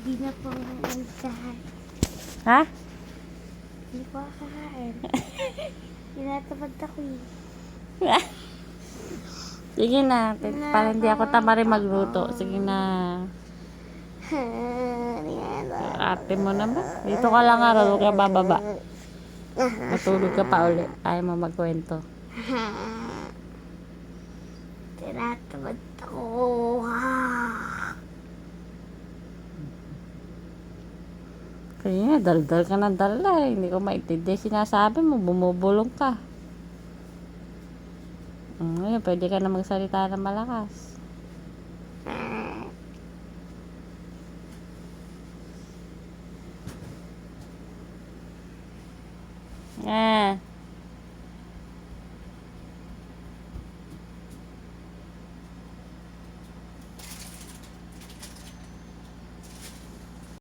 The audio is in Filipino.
Hindi na po nagsahan. Ha? Hindi po kakain. Tinatamad ako eh. Sige na. Para hindi ako tamarin magluto. Sige na. Ate mo naman. Dito ka lang araw. Huwag ka bababa. Matulog ka pa ulit. Ayaw mo magkwento. Tinatamad ako. Kaya daldal ka ng daldal. Hindi ko maintindi. Sinasabi mo, bumubulong ka. Ngayon, pwede ka na magsalita ng malakas.